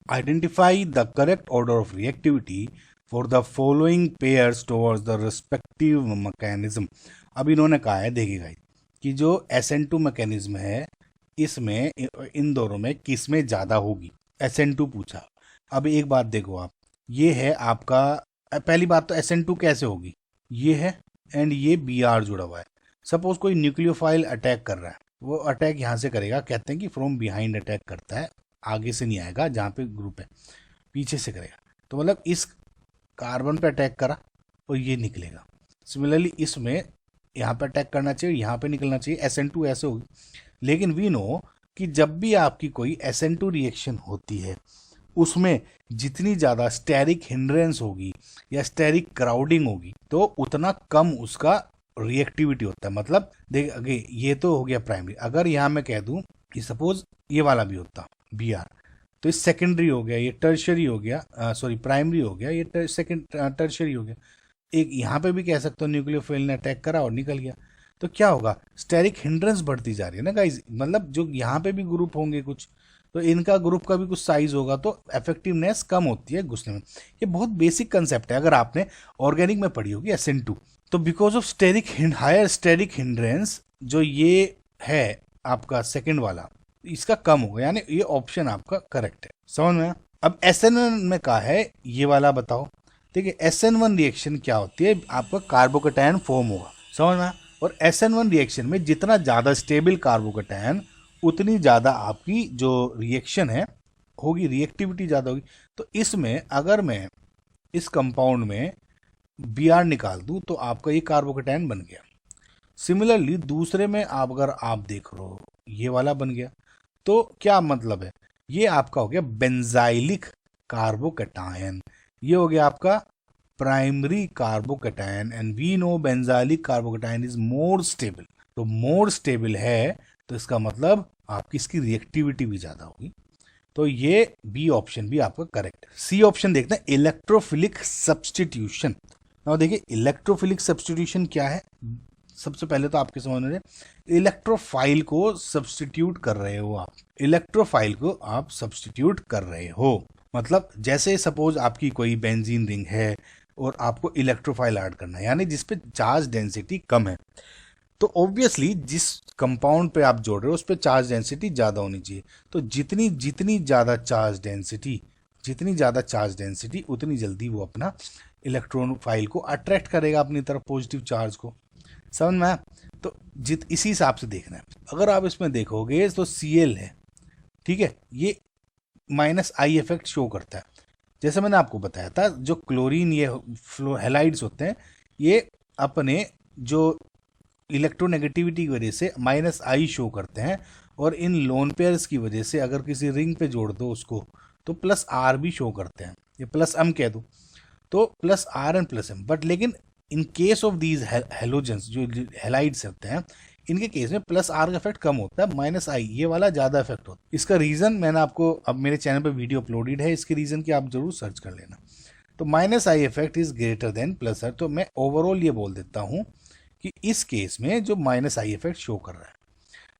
Identify the correct order of reactivity for the following pairs towards the respective mechanism. अब इन्होंने कहा है, देखिएगा, कि जो SN2 मैकेनिज्म है इसमें इन दोनों में किस में ज़्यादा होगी, SN2 पूछा। अब एक बात देखो आप, ये है आपका, पहली बात तो SN2 कैसे होगी, ये है एंड ये BR जुड़ा हुआ है। सपोज कोई न्यूक्लियोफाइल अटैक कर रहा है, वो अटैक यहाँ से करेगा, कहते हैं कि फ्रॉम बिहाइंड अटैक करता है, आगे से नहीं आएगा जहाँ पे ग्रुप है, पीछे से करेगा। तो मतलब इस कार्बन पे अटैक करा और ये निकलेगा। सिमिलरली इसमें यहाँ पे अटैक करना चाहिए, यहाँ पे निकलना चाहिए, SN2 ऐसे होगी। लेकिन वी नो कि जब भी आपकी कोई SN2 रिएक्शन होती है उसमें जितनी ज़्यादा स्टेरिक हिंड्रेंस होगी या स्टेरिक क्राउडिंग होगी तो उतना कम उसका रिएक्टिविटी होता है। मतलब देख, अगे ये तो हो गया प्राइमरी। अगर यहाँ मैं कह दूं कि सपोज ये वाला भी होता BR, तो ये सेकेंडरी हो गया, ये टर्शरी हो गया, सॉरी प्राइमरी हो गया, ये सेकेंड टर्शरी हो गया। एक यहाँ पे भी कह सकते हो न्यूक्लियोफाइल ने अटैक करा और निकल गया, तो क्या होगा, स्टेरिक हिंड्रेंस बढ़ती जा रही है ना गाइज। मतलब जो यहाँ पे भी ग्रुप होंगे कुछ, तो इनका ग्रुप का भी कुछ साइज होगा तो इफेक्टिवनेस कम होती है घुसने में। ये बहुत बेसिक कंसेप्ट है, अगर आपने ऑर्गेनिक में पढ़ी होगी SN2। तो because of steric higher steric hindrance जो ये है आपका सेकंड वाला, इसका कम होगा, यानी ये ऑप्शन आपका करेक्ट है। समझ में? अब SN1 में कहा है ये वाला बताओ। देखिए SN1 रिएक्शन क्या होती है, आपका कार्बोकैटायन फॉर्म होगा, समझ में? और SN1 रिएक्शन में जितना ज़्यादा स्टेबल कार्बोकैटायन उतनी ज़्यादा आपकी जो रिएक्शन है होगी, रिएक्टिविटी ज़्यादा होगी। तो इसमें अगर मैं इस कंपाउंड में BR निकाल दूं तो आपका ये कार्बोकैटायन बन गया। सिमिलरली दूसरे में आप अगर आप देख रहे हो ये वाला बन गया, तो क्या मतलब है, ये आपका हो गया बेंजाइलिक कार्बोकैटायन, ये हो गया आपका primary carbocation. And we know benzylic carbocation is more stable. तो मोर स्टेबल है तो इसका मतलब आपकी इसकी रिएक्टिविटी भी ज़्यादा होगी। तो ये B ऑप्शन भी आपका करेक्ट है। C ऑप्शन देखते हैं, इलेक्ट्रोफिलिक सब्सटीट्यूशन। और देखिए इलेक्ट्रोफिलिक सब्सटीट्यूशन क्या है, सबसे पहले तो आपके समझ में, इलेक्ट्रोफाइल को सब्सटीट्यूट कर रहे हो आप, इलेक्ट्रोफाइल को आप सब्सटीट्यूट कर रहे हो। मतलब जैसे सपोज आपकी कोई बेंजीन रिंग है और आपको इलेक्ट्रोफाइल ऐड करना है, यानी जिसपे चार्ज डेंसिटी कम है, तो ऑब्वियसली जिस कंपाउंड पे आप जोड़ रहे हो उस पर चार्ज डेंसिटी ज़्यादा होनी चाहिए। तो जितनी जितनी ज़्यादा चार्ज डेंसिटी, जितनी ज़्यादा चार्ज डेंसिटी उतनी जल्दी वो अपना इलेक्ट्रॉन फाइल को अट्रैक्ट करेगा अपनी तरफ, पॉजिटिव चार्ज को। समझ में? तो इसी हिसाब से देखना है। अगर आप इसमें देखोगे तो Cl है, ठीक है, ये -I इफेक्ट शो करता है। जैसे मैंने आपको बताया था, जो क्लोरीन ये हैलाइड्स होते हैं, ये अपने जो इलेक्ट्रोनेगेटिविटी की वजह से -I शो करते हैं, और इन लोन पेयर्स की वजह से अगर किसी रिंग पे जोड़ दो उसको तो +R भी शो करते हैं, ये +M कह दो तो +R एंड +M। बट लेकिन in case of these halogens जो हेलाइड्स होते हैं, इनके केस में +R का इफेक्ट कम होता है, -I ये वाला ज़्यादा इफेक्ट होता है। इसका रीज़न मैंने आपको, अब मेरे चैनल पर वीडियो अपलोडेड है, इसके रीज़न की आप जरूर सर्च कर लेना। तो -I effect is greater than +R। तो मैं ओवरऑल ये बोल देता हूँ कि इस केस में जो -I इफेक्ट शो कर रहा है,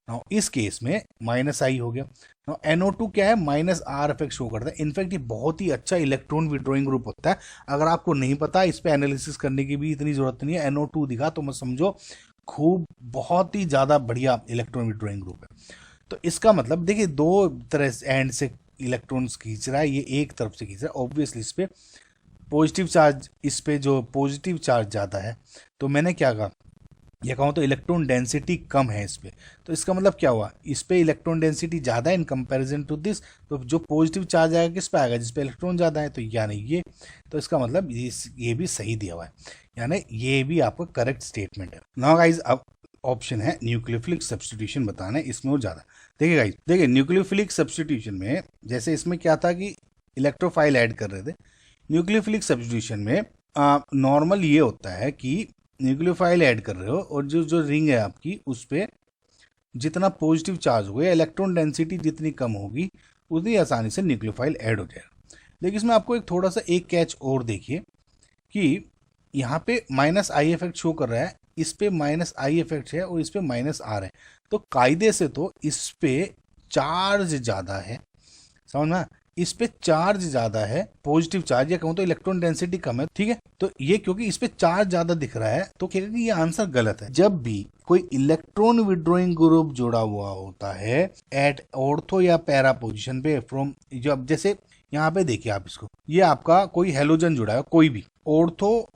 नाउ इस केस में -I हो गया। नाउ NO2 क्या है, -R इफेक्ट शो करता है। इनफैक्ट ये बहुत ही अच्छा इलेक्ट्रॉन विड्रॉइंग ग्रुप होता है। अगर आपको नहीं पता, इस पे एनालिसिस करने की भी इतनी जरूरत नहीं है, NO2 दिखा तो मत समझो खूब बहुत ही ज़्यादा बढ़िया इलेक्ट्रॉन विड्रॉइंग ग्रुप है। तो इसका मतलब देखिए दो तरह एंड से इलेक्ट्रॉन्स खींच रहा है, ये एक तरफ से खींच रहा है। ऑब्वियसली इस पे पॉजिटिव चार्ज, इस पे जो पॉजिटिव चार्ज ज़्यादा है, तो मैंने क्या कहा, यह कहूँ तो इलेक्ट्रॉन डेंसिटी कम है इस पे। तो इसका मतलब क्या हुआ, इस पे इलेक्ट्रॉन डेंसिटी ज़्यादा है इन कंपैरिजन टू दिस। तो जो पॉजिटिव चार्ज आएगा किस पे आएगा, जिस पे इलेक्ट्रॉन ज़्यादा है, तो यानी ये। तो इसका मतलब ये भी सही दिया हुआ है, यानी ये भी आपका करेक्ट स्टेटमेंट है। नाउ गाइज अब ऑप्शन है न्यूक्लियोफिलिक सब्स्टिट्यूशन बताना है, इसमें और ज़्यादा। देखिए गाइज, देखिए न्यूक्लियोफिलिक सब्स्टिट्यूशन में जैसे इसमें क्या था कि इलेक्ट्रोफाइल ऐड कर रहे थे, न्यूक्लियोफिलिक सब्स्टिट्यूशन में नॉर्मल ये होता है कि न्यूक्लियोफाइल ऐड कर रहे हो और जो जो रिंग है आपकी उस पर जितना पॉजिटिव चार्ज होगा या इलेक्ट्रॉन डेंसिटी जितनी कम होगी उतनी आसानी से न्यूक्लियोफाइल ऐड हो जाएगा। लेकिन इसमें आपको एक थोड़ा सा एक कैच और देखिए कि यहाँ पे -I इफेक्ट शो कर रहा है, इस पे -I इफेक्ट है और इस पे -R है। तो कायदे से तो इस पे चार्ज ज़्यादा है, समझ में? इस पे चार्ज ज्यादा है, पॉजिटिव चार्ज, या कहूँ तो इलेक्ट्रॉन डेंसिटी कम है, ठीक है। तो ये क्योंकि इस पे चार्ज ज्यादा दिख रहा है तो कहेगा कि ये आंसर गलत है। जब भी कोई इलेक्ट्रॉन विड्रॉइंग ग्रुप जुड़ा हुआ होता है एट ऑर्थो या पैरा पोजिशन पे फ्रॉम, जब जैसे यहाँ पे देखिए आप इसको, ये आपका कोई हेलोजन जुड़ा है, कोई भी ऑर्थो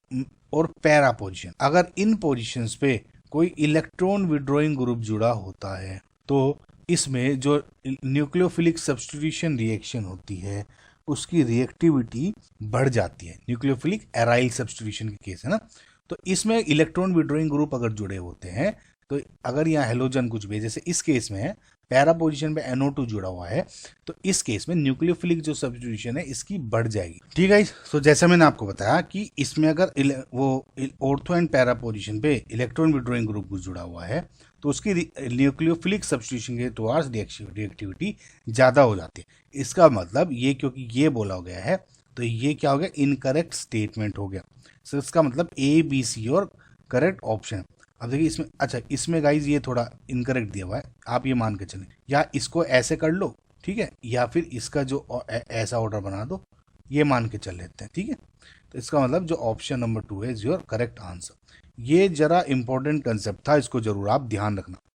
और पैरा पोजिशन, अगर इन पोजिशंस पे कोई इलेक्ट्रॉन विड्रॉइंग ग्रुप जुड़ा होता है तो इसमें जो न्यूक्लियोफिलिक सब्स्टिट्यूशन रिएक्शन होती है उसकी रिएक्टिविटी बढ़ जाती है। न्यूक्लियोफिलिक एराइल सब्स्टिट्यूशन के केस है ना, तो इसमें इलेक्ट्रॉन विड्रॉइंग ग्रुप अगर जुड़े होते हैं तो अगर यहाँ हेलोजन कुछ भी, जैसे इस केस में है पैरा पोजीशन पे NO2 जुड़ा हुआ है, तो इस केस में न्यूक्लियोफिलिक जो सब्स्टिट्यूशन है इसकी बढ़ जाएगी, ठीक है। तो जैसा मैंने आपको बताया कि इसमें अगर वो ऑर्थो एंड पैरा पोजीशन पे इलेक्ट्रॉन विड्रॉइंग ग्रुप जुड़ा हुआ है तो उसकी न्यूक्लियोफिलिक सब्स्टिट्यूशन के टुवर्ड्स रिएक्टिविटी ज़्यादा हो जाती है। इसका मतलब ये, क्योंकि ये बोला गया है तो ये क्या हो गया, इनकरेक्ट स्टेटमेंट हो गया। सो इसका मतलब A, B, C और करेक्ट ऑप्शन है। अब देखिए इसमें, अच्छा इसमें गाइज ये थोड़ा इनकरेक्ट दिया हुआ है, आप ये मान के चलें, या इसको ऐसे कर लो, ठीक है, या फिर इसका जो ऐसा ऑर्डर बना दो, ये मान के चल लेते हैं, ठीक है। तो इसका मतलब जो ऑप्शन नंबर 2 है इज योर करेक्ट आंसर। ये जरा इंपॉर्टेंट कंसेप्ट था, इसको जरूर आप ध्यान रखना।